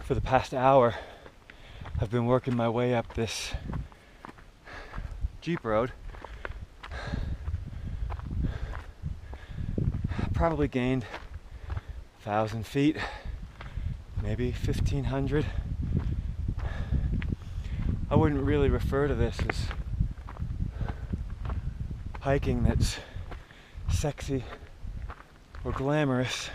For the past hour, I've been working my way up this Jeep road. Probably gained 1,000 feet, maybe 1,500. I wouldn't really refer to this as hiking that's sexy or glamorous.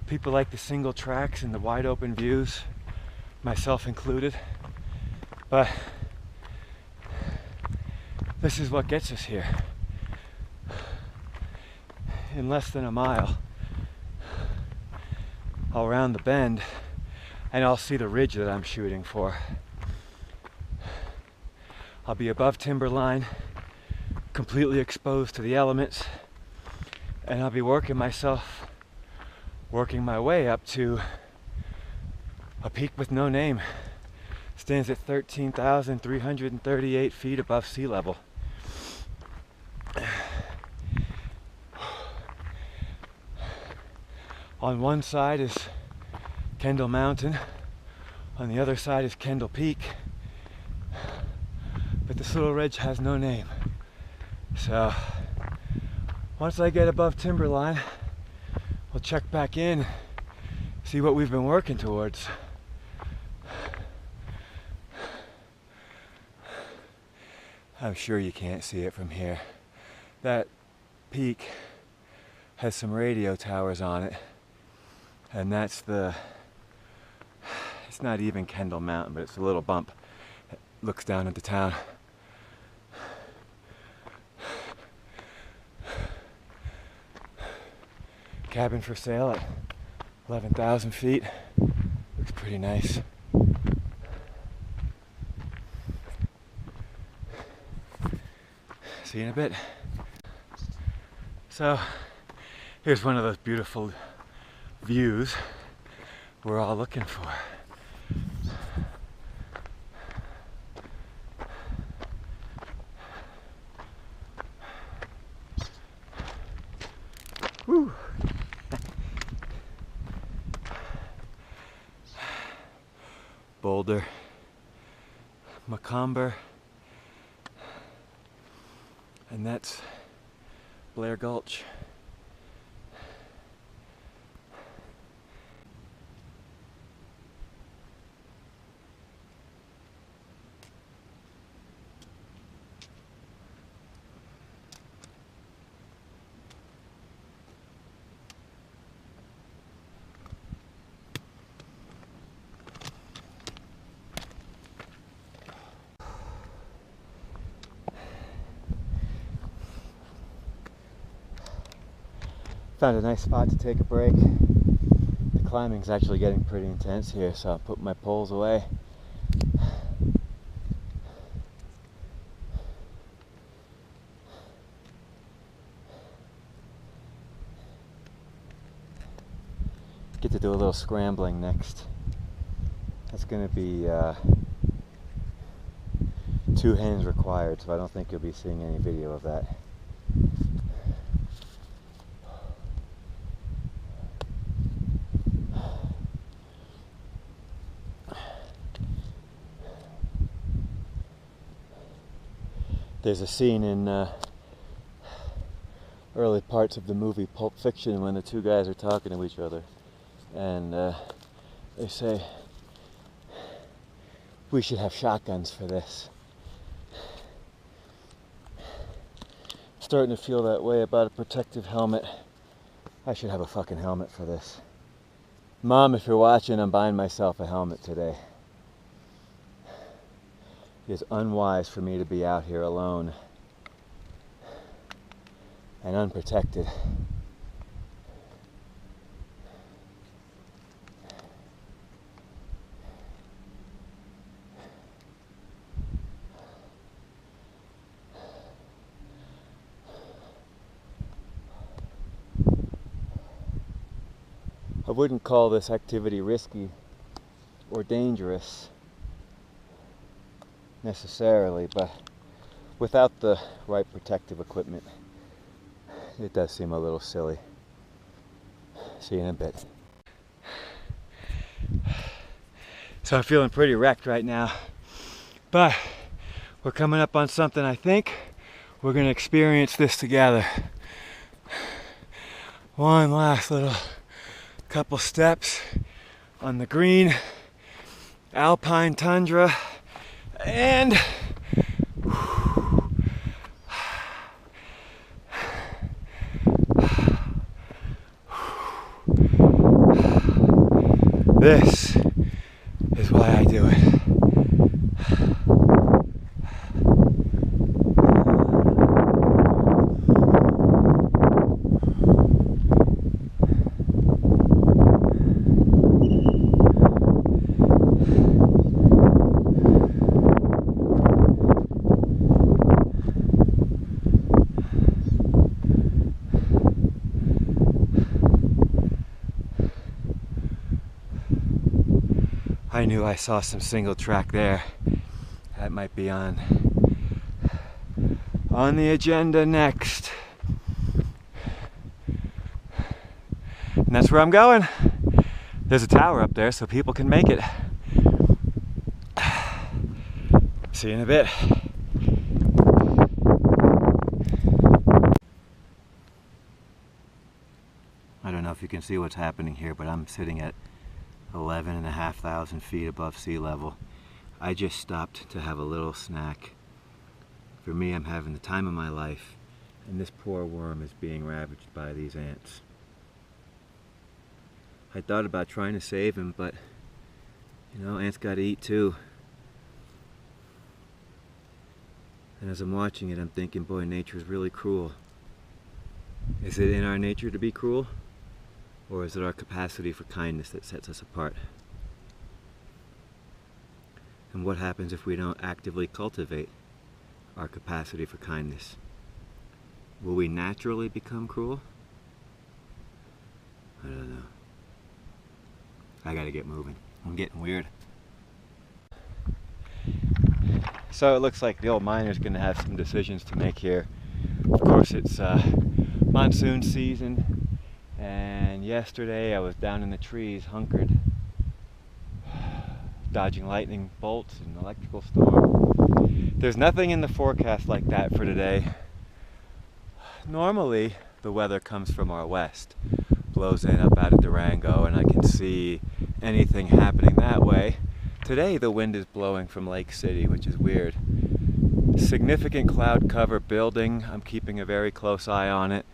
People like the single tracks and the wide open views, myself included, but this is what gets us here. In less than a mile, I'll round the bend and I'll see the ridge that I'm shooting for. I'll be above timberline, completely exposed to the elements, and I'll be working my way up to a peak with no name. Stands at 13,338 feet above sea level. On one side is Kendall Mountain, on the other side is Kendall Peak, but this little ridge has no name. So once I get above timberline, we'll check back in, see what we've been working towards. I'm sure you can't see it from here. That peak has some radio towers on it, and it's not even Kendall Mountain, but it's a little bump that looks down at the town. Cabin for sale at 11,000 feet. Looks pretty nice. See you in a bit. So here's one of those beautiful views we're all looking for. Woo. Boulder, Macomber, and that's Blair Gulch. Found a nice spot to take a break. The climbing's actually getting pretty intense here, so I'll put my poles away. Get to do a little scrambling next. That's going to be 2 hands required, so I don't think you'll be seeing any video of that. There's a scene in early parts of the movie Pulp Fiction when the two guys are talking to each other, and they say, "We should have shotguns for this." I'm starting to feel that way about a protective helmet. I should have a fucking helmet for this. Mom, if you're watching, I'm buying myself a helmet today. It is unwise for me to be out here alone and unprotected. I wouldn't call this activity risky or dangerous necessarily, but without the right protective equipment, it does seem a little silly. See you in a bit. So I'm feeling pretty wrecked right now, but we're coming up on something I think we're gonna experience this together. One last little couple steps on the green alpine tundra, and this is why I do it. I knew I saw some single track there. That might be on the agenda next. And that's where I'm going. There's a tower up there so people can make it. See you in a bit. I don't know if you can see what's happening here, but I'm sitting at 11,500 feet above sea level. I just stopped to have a little snack. For me, I'm having the time of my life, and this poor worm is being ravaged by these ants. I thought about trying to save him, but you know, ants gotta eat too. And as I'm watching it, I'm thinking, boy, nature is really cruel. Is it in our nature to be cruel? Or is it our capacity for kindness that sets us apart? And what happens if we don't actively cultivate our capacity for kindness? Will we naturally become cruel? I don't know. I gotta get moving. I'm getting weird. So it looks like the old miner's gonna have some decisions to make here. Of course, it's monsoon season. And yesterday I was down in the trees, hunkered, dodging lightning bolts and electrical storm. There's nothing in the forecast like that for today. Normally the weather comes from our west, blows in up out of Durango, and I can see anything happening that way. Today the wind is blowing from Lake City, which is weird. Significant cloud cover building. I'm keeping a very close eye on it.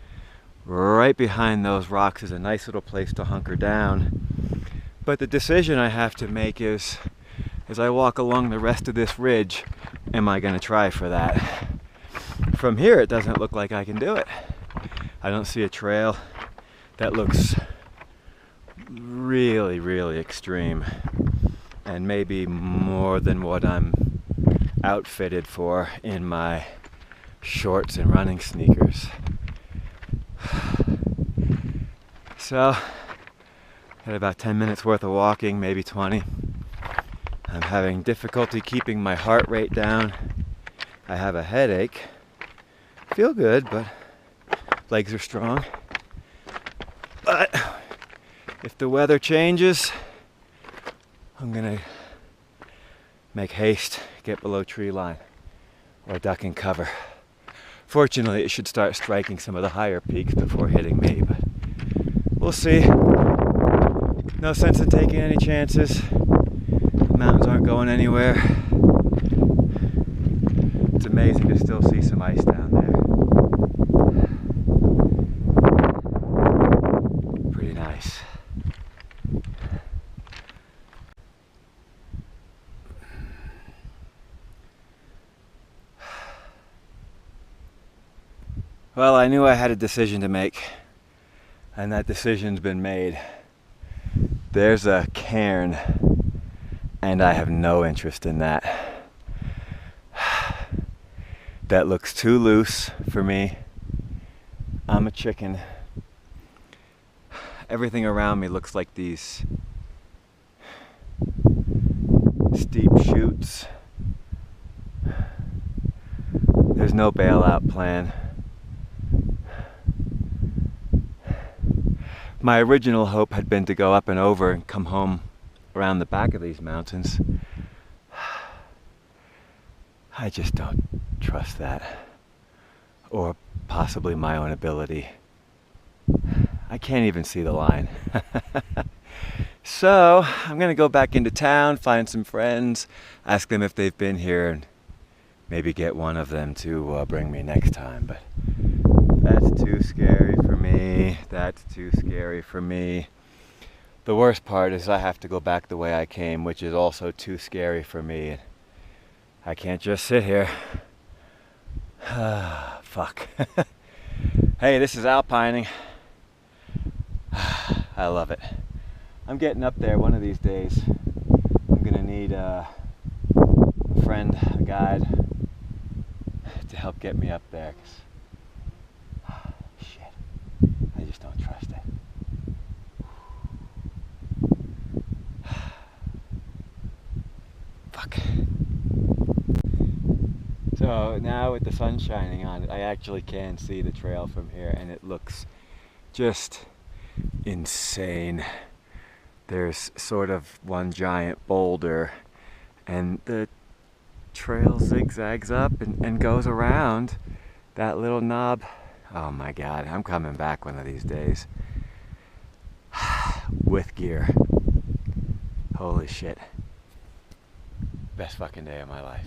Right behind those rocks is a nice little place to hunker down. But the decision I have to make is, as I walk along the rest of this ridge, am I going to try for that? From here it doesn't look like I can do it. I don't see a trail. That looks really, really extreme. And maybe more than what I'm outfitted for in my shorts and running sneakers. So, got about 10 minutes worth of walking, maybe 20. I'm having difficulty keeping my heart rate down. I have a headache. Feel good, but legs are strong. But if the weather changes, I'm gonna make haste, get below tree line, or duck in cover. Fortunately, it should start striking some of the higher peaks before hitting me, but we'll see. No sense in taking any chances. The mountains aren't going anywhere. It's amazing to still see some ice down there. Pretty nice. Well, I knew I had a decision to make, and that decision's been made. There's a cairn, and I have no interest in that. That looks too loose for me. I'm a chicken. Everything around me looks like these steep chutes. There's no bailout plan. My original hope had been to go up and over and come home around the back of these mountains. I just don't trust that. Or possibly my own ability. I can't even see the line. So I'm gonna go back into town, find some friends, ask them if they've been here, and maybe get one of them to bring me next time. But that's too scary for me. That's too scary for me. The worst part is I have to go back the way I came, which is also too scary for me. I can't just sit here. Fuck. Hey, this is alpining. I love it. I'm getting up there one of these days. I'm gonna need a friend, a guide, to help get me up there. Shit, I just don't trust it. Fuck. So now with the sun shining on it, I actually can see the trail from here, and it looks just insane. There's sort of one giant boulder, and the trail zigzags up and goes around that little knob. Oh my god, I'm coming back one of these days. With gear. Holy shit. Best fucking day of my life.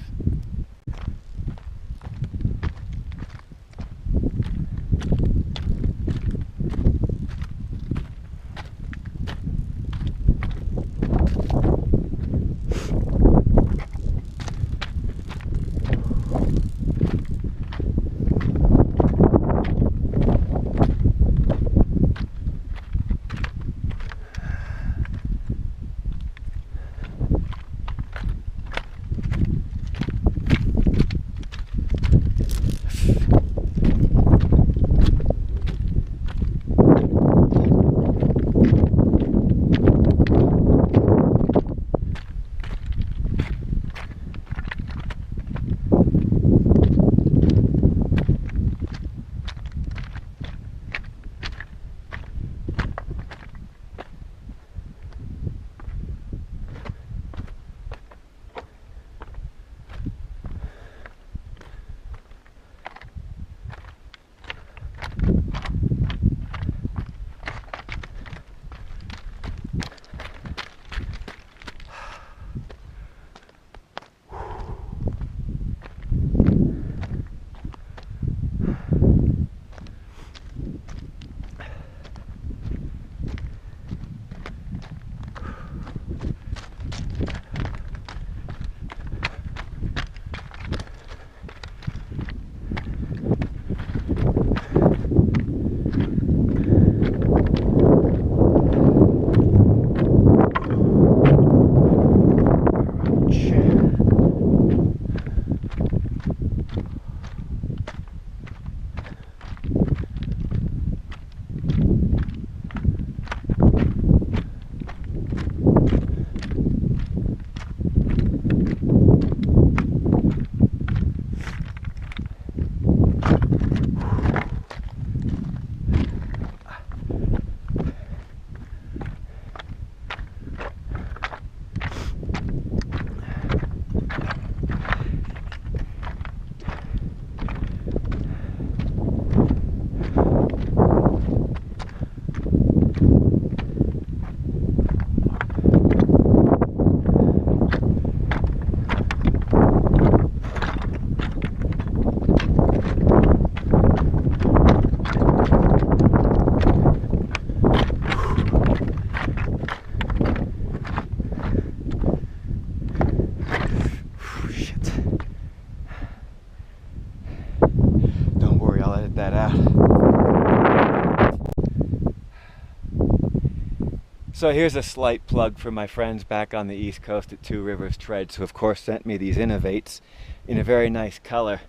So here's a slight plug for my friends back on the East Coast at Two Rivers Treads, who of course sent me these Innovates in a very nice color.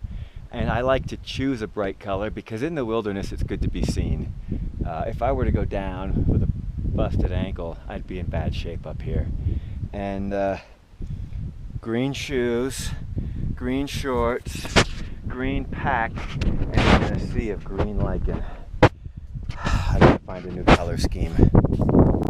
And I like to choose a bright color because in the wilderness it's good to be seen. If I were to go down with a busted ankle, I'd be in bad shape up here. And green shoes, green shorts, green pack, and a sea of green lichen. I gotta find a new color scheme.